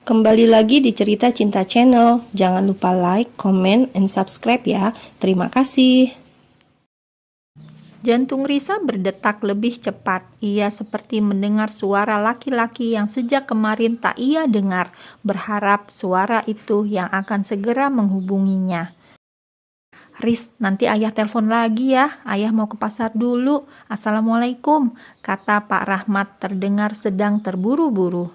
Kembali lagi di Cerita Cinta Channel. Jangan lupa like, comment, and subscribe ya. Terima kasih. Jantung Risa berdetak lebih cepat. Ia seperti mendengar suara laki-laki yang sejak kemarin tak ia dengar. Berharap suara itu yang akan segera menghubunginya. "Riz, nanti ayah telepon lagi ya. Ayah mau ke pasar dulu. Assalamualaikum," kata Pak Rahmat terdengar sedang terburu-buru.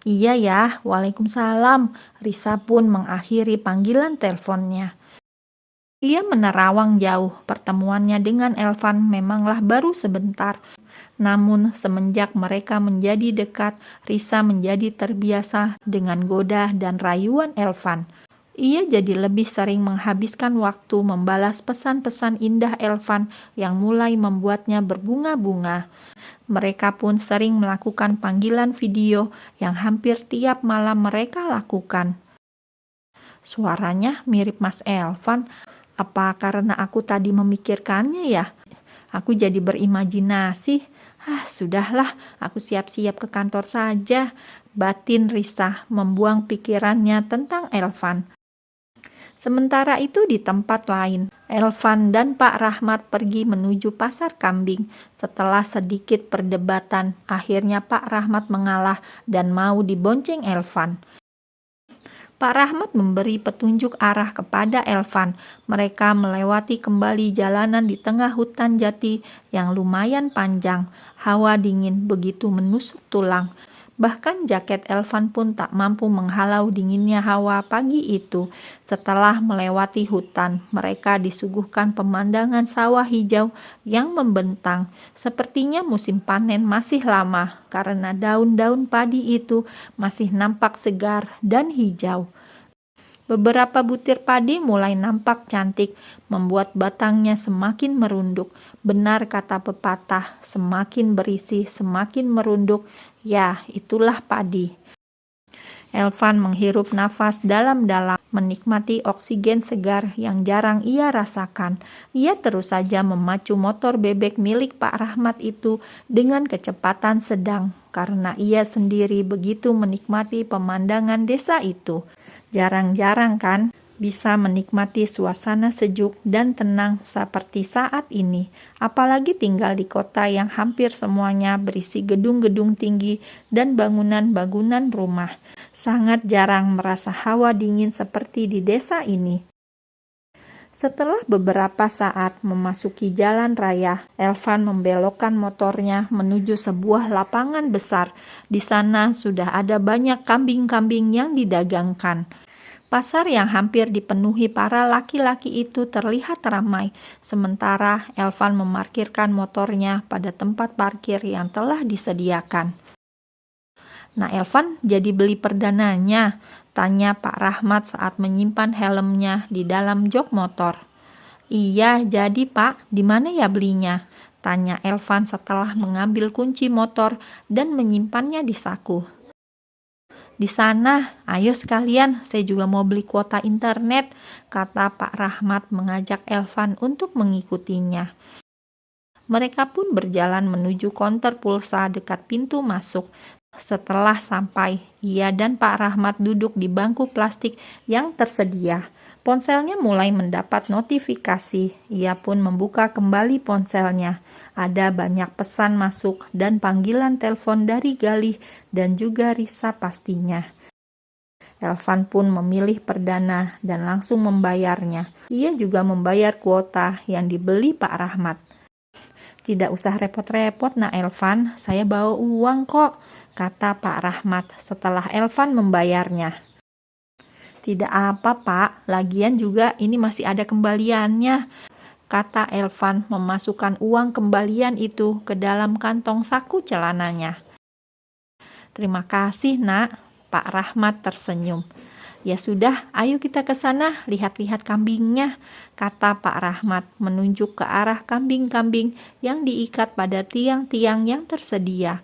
"Iya ya, waalaikumsalam." Risa pun mengakhiri panggilan teleponnya. Ia menerawang jauh. Pertemuannya dengan Elvan memanglah baru sebentar. Namun semenjak mereka menjadi dekat, Risa menjadi terbiasa dengan goda dan rayuan Elvan. Ia jadi lebih sering menghabiskan waktu membalas pesan-pesan indah Elvan yang mulai membuatnya berbunga-bunga. Mereka pun sering melakukan panggilan video yang hampir tiap malam mereka lakukan. "Suaranya mirip Mas Elvan. Apa karena aku tadi memikirkannya ya? Aku jadi berimajinasi. Sudahlah, aku siap-siap ke kantor saja," batin Risa membuang pikirannya tentang Elvan. Sementara itu di tempat lain, Elvan dan Pak Rahmat pergi menuju pasar kambing. Setelah sedikit perdebatan, akhirnya Pak Rahmat mengalah dan mau dibonceng Elvan. Pak Rahmat memberi petunjuk arah kepada Elvan. Mereka melewati kembali jalanan di tengah hutan jati yang lumayan panjang. Hawa dingin begitu menusuk tulang. Bahkan jaket Elvan pun tak mampu menghalau dinginnya hawa pagi itu. Setelah melewati hutan, mereka disuguhkan pemandangan sawah hijau yang membentang. Sepertinya musim panen masih lama, karena daun-daun padi itu masih nampak segar dan hijau. Beberapa butir padi mulai nampak cantik, membuat batangnya semakin merunduk. Benar kata pepatah, semakin berisi, semakin merunduk. Ya, itulah padi. Elvan menghirup nafas dalam-dalam, menikmati oksigen segar yang jarang ia rasakan. Ia terus saja memacu motor bebek milik Pak Rahmat itu dengan kecepatan sedang, karena ia sendiri begitu menikmati pemandangan desa itu. Jarang-jarang kan bisa menikmati suasana sejuk dan tenang seperti saat ini. Apalagi tinggal di kota yang hampir semuanya berisi gedung-gedung tinggi dan bangunan-bangunan rumah. Sangat jarang merasa hawa dingin seperti di desa ini. Setelah beberapa saat memasuki jalan raya, Elvan membelokkan motornya menuju sebuah lapangan besar. Di sana sudah ada banyak kambing-kambing yang didagangkan. Pasar yang hampir dipenuhi para laki-laki itu terlihat ramai, sementara Elvan memarkirkan motornya pada tempat parkir yang telah disediakan. "Nah, Elvan jadi beli perdananya?" tanya Pak Rahmat saat menyimpan helmnya di dalam jok motor. "Iya, jadi Pak, di mana ya belinya?" tanya Elvan setelah mengambil kunci motor dan menyimpannya di saku. "Di sana, ayo sekalian, saya juga mau beli kuota internet," kata Pak Rahmat mengajak Elvan untuk mengikutinya. Mereka pun berjalan menuju konter pulsa dekat pintu masuk. Setelah sampai, ia dan Pak Rahmat duduk di bangku plastik yang tersedia. Ponselnya mulai mendapat notifikasi. Ia pun membuka kembali ponselnya. Ada banyak pesan masuk dan panggilan telepon dari Galih dan juga Risa pastinya. Elvan pun memilih perdana dan langsung membayarnya. Ia juga membayar kuota yang dibeli Pak Rahmat. "Tidak usah repot-repot, Nak Elvan, saya bawa uang kok," kata Pak Rahmat setelah Elvan membayarnya. "Tidak apa Pak, lagian juga ini masih ada kembaliannya," kata Elvan memasukkan uang kembalian itu ke dalam kantong saku celananya. "Terima kasih Nak," Pak Rahmat tersenyum. "Ya sudah, ayo kita ke sana lihat-lihat kambingnya," kata Pak Rahmat menunjuk ke arah kambing-kambing yang diikat pada tiang-tiang yang tersedia.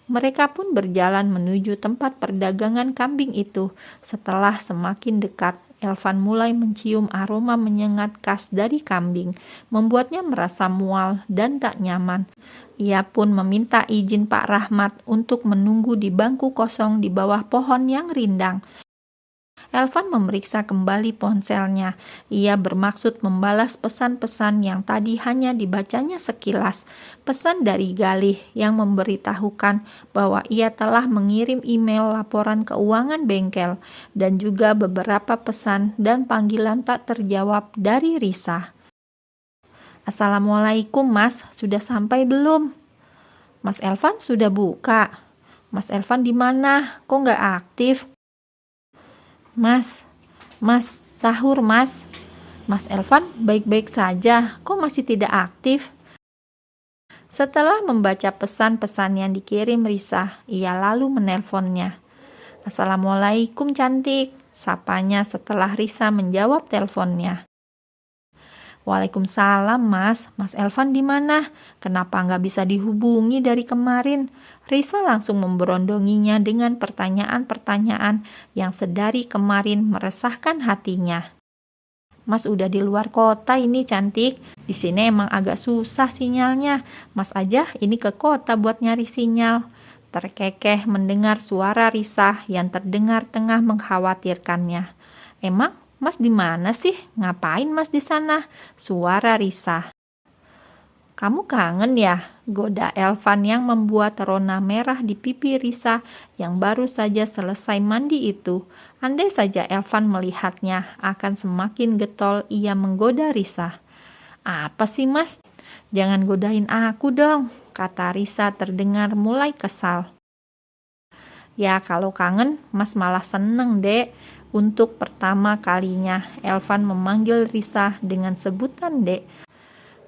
Mereka pun berjalan menuju tempat perdagangan kambing itu. Setelah semakin dekat, Elvan mulai mencium aroma menyengat khas dari kambing, membuatnya merasa mual dan tak nyaman. Ia pun meminta izin Pak Rahmat untuk menunggu di bangku kosong di bawah pohon yang rindang. Elvan memeriksa kembali ponselnya. Ia bermaksud membalas pesan-pesan yang tadi hanya dibacanya sekilas. Pesan dari Galih yang memberitahukan bahwa ia telah mengirim email laporan keuangan bengkel dan juga beberapa pesan dan panggilan tak terjawab dari Risa. Assalamualaikum Mas, sudah sampai belum? Mas Elvan sudah buka. Mas Elvan di mana? Kok nggak aktif? Mas, sahur Mas. Mas Elvan baik-baik saja, kok masih tidak aktif? Setelah membaca pesan-pesan yang dikirim Risa, ia lalu menelponnya. Assalamualaikum cantik, sapanya setelah Risa menjawab teleponnya. Waalaikumsalam Mas Elvan di mana? Kenapa nggak bisa dihubungi dari kemarin? Risa langsung memberondonginya dengan pertanyaan-pertanyaan yang sedari kemarin meresahkan hatinya. Mas udah di luar kota ini cantik, di sini emang agak susah sinyalnya. Mas aja ini ke kota buat nyari sinyal. Terkekeh mendengar suara Risa yang terdengar tengah mengkhawatirkannya. Emang Mas di mana sih? Ngapain Mas di sana? Suara Risa. Kamu kangen ya? Goda Elvan yang membuat rona merah di pipi Risa yang baru saja selesai mandi itu. Andai saja Elvan melihatnya, akan semakin getol ia menggoda Risa. Apa sih Mas? Jangan godain aku dong, kata Risa terdengar mulai kesal. Ya kalau kangen, Mas malah seneng dek. Untuk pertama kalinya, Elvan memanggil Risa dengan sebutan dek.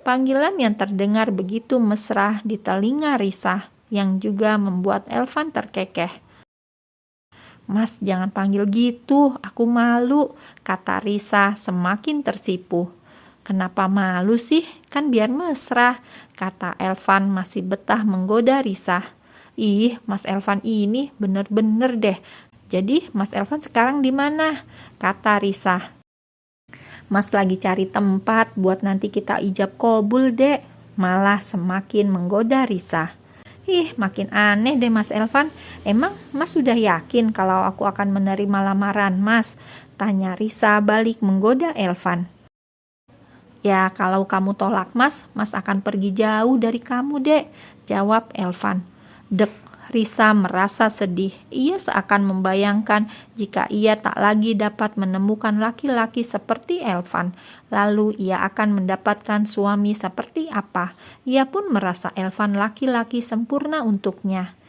Panggilan yang terdengar begitu mesra di telinga Risa, yang juga membuat Elvan terkekeh. Mas jangan panggil gitu, aku malu, kata Risa semakin tersipu. Kenapa malu sih? Kan biar mesra, kata Elvan masih betah menggoda Risa. Ih, Mas Elvan ini bener-bener deh. Jadi Mas Elvan sekarang di mana? Kata Risa. Mas lagi cari tempat buat nanti kita ijab kabul dek. Malah semakin menggoda Risa. Ih, makin aneh deh Mas Elvan. Emang Mas sudah yakin kalau aku akan menerima lamaran Mas? Tanya Risa balik menggoda Elvan. Ya kalau kamu tolak Mas akan pergi jauh dari kamu dek. Jawab Elvan. Dek. Risa merasa sedih. Ia seakan membayangkan jika ia tak lagi dapat menemukan laki-laki seperti Elvan. Lalu ia akan mendapatkan suami seperti apa. Ia pun merasa Elvan laki-laki sempurna untuknya.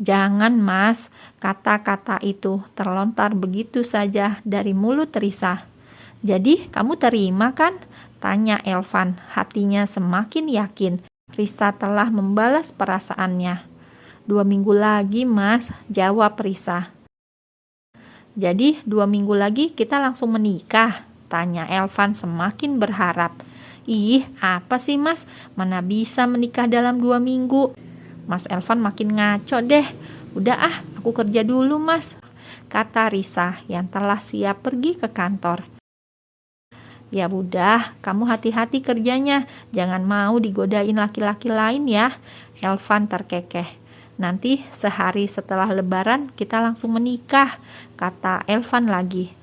Jangan Mas, kata-kata itu terlontar begitu saja dari mulut Risa. Jadi kamu terima kan? Tanya Elvan, hatinya semakin yakin. Risa telah membalas perasaannya. 2 minggu lagi Mas, jawab Risa. Jadi 2 minggu lagi kita langsung menikah? Tanya Elvan semakin berharap. Ih, apa sih Mas? Mana bisa menikah dalam 2 minggu? Mas Elvan makin ngaco deh. Udah aku kerja dulu Mas, kata Risa yang telah siap pergi ke kantor. Ya udah, kamu hati-hati kerjanya. Jangan mau digodain laki-laki lain ya. Elvan terkekeh. Nanti sehari setelah lebaran kita langsung menikah, kata Elvan lagi.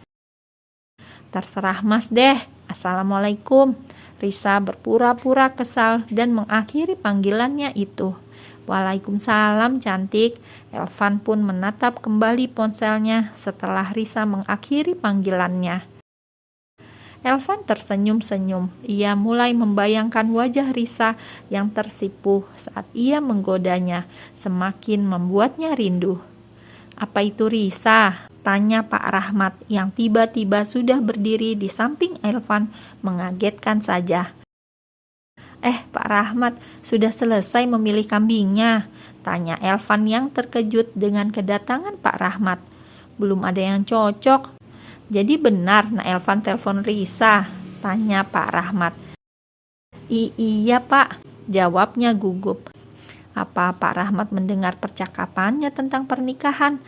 Terserah Mas deh, Assalamualaikum. Risa berpura-pura kesal dan mengakhiri panggilannya itu. Waalaikumsalam cantik. Elvan pun menatap kembali ponselnya setelah Risa mengakhiri panggilannya. Elvan tersenyum-senyum. Ia mulai membayangkan wajah Risa yang tersipu saat ia menggodanya, semakin membuatnya rindu. Apa itu Risa? Tanya Pak Rahmat yang tiba-tiba sudah berdiri di samping Elvan, mengagetkan saja. Pak Rahmat, sudah selesai memilih kambingnya? Tanya Elvan yang terkejut dengan kedatangan Pak Rahmat. Belum ada yang cocok. Jadi benar Elvan telepon Risa? Tanya Pak Rahmat. Iya Pak, jawabnya gugup. Apa Pak Rahmat mendengar percakapannya tentang pernikahan?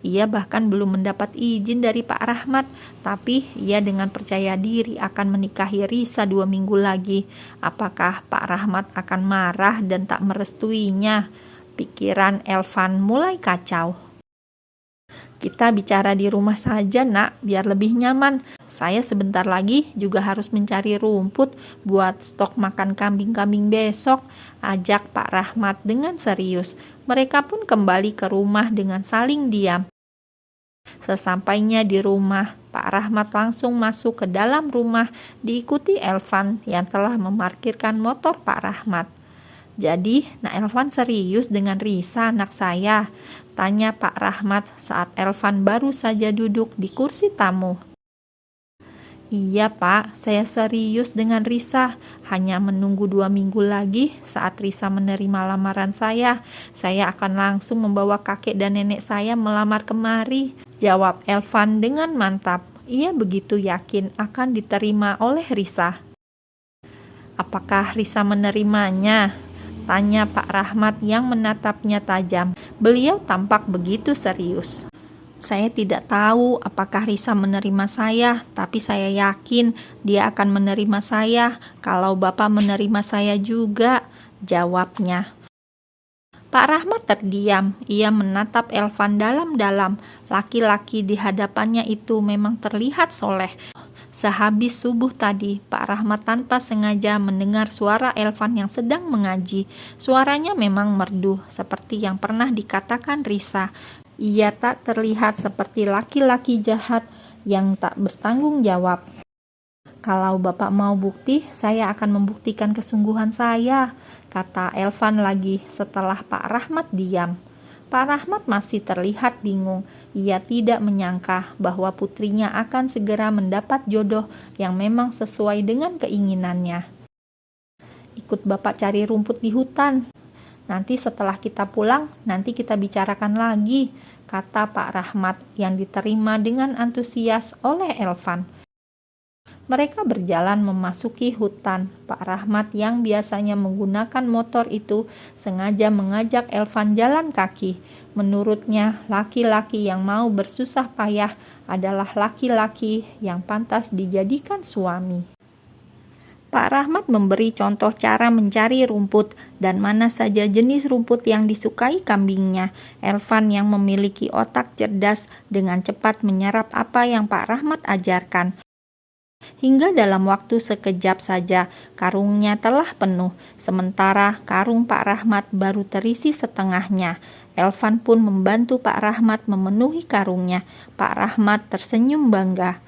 Ia bahkan belum mendapat izin dari Pak Rahmat, tapi ia dengan percaya diri akan menikahi Risa 2 minggu lagi. Apakah Pak Rahmat akan marah dan tak merestuinya? Pikiran Elvan mulai kacau. Kita bicara di rumah saja, Nak, biar lebih nyaman. Saya sebentar lagi juga harus mencari rumput buat stok makan kambing-kambing besok, ajak Pak Rahmat dengan serius. Mereka pun kembali ke rumah dengan saling diam. Sesampainya di rumah, Pak Rahmat langsung masuk ke dalam rumah diikuti Elvan yang telah memarkirkan motor Pak Rahmat. "Jadi, Nak Elvan serius dengan Risa anak saya?" tanya Pak Rahmat saat Elvan baru saja duduk di kursi tamu. "Iya Pak, saya serius dengan Risa. Hanya menunggu 2 minggu lagi saat Risa menerima lamaran saya akan langsung membawa kakek dan nenek saya melamar kemari," jawab Elvan dengan mantap. Ia begitu yakin akan diterima oleh Risa. "Apakah Risa menerimanya?" tanya Pak Rahmat yang menatapnya tajam. Beliau tampak begitu serius. "Saya tidak tahu apakah Risa menerima saya, tapi saya yakin dia akan menerima saya kalau Bapak menerima saya juga," jawabnya. Pak Rahmat terdiam. Ia menatap Elvan dalam-dalam. Laki-laki di hadapannya itu memang terlihat soleh. Sehabis subuh tadi, Pak Rahmat tanpa sengaja mendengar suara Elvan yang sedang mengaji. Suaranya memang merdu, seperti yang pernah dikatakan Risa. Ia tak terlihat seperti laki-laki jahat yang tak bertanggung jawab. "Kalau Bapak mau bukti, saya akan membuktikan kesungguhan saya," kata Elvan lagi setelah Pak Rahmat diam. Pak Rahmat masih terlihat bingung. Ia tidak menyangka bahwa putrinya akan segera mendapat jodoh yang memang sesuai dengan keinginannya. "Ikut Bapak cari rumput di hutan. Nanti setelah kita pulang, nanti kita bicarakan lagi," kata Pak Rahmat yang diterima dengan antusias oleh Elvan. Mereka berjalan memasuki hutan. Pak Rahmat yang biasanya menggunakan motor itu sengaja mengajak Elvan jalan kaki. Menurutnya, laki-laki yang mau bersusah payah adalah laki-laki yang pantas dijadikan suami. Pak Rahmat memberi contoh cara mencari rumput dan mana saja jenis rumput yang disukai kambingnya. Elvan yang memiliki otak cerdas dengan cepat menyerap apa yang Pak Rahmat ajarkan. Hingga dalam waktu sekejap saja, karungnya telah penuh, sementara karung Pak Rahmat baru terisi setengahnya. Elvan pun membantu Pak Rahmat memenuhi karungnya. Pak Rahmat tersenyum bangga.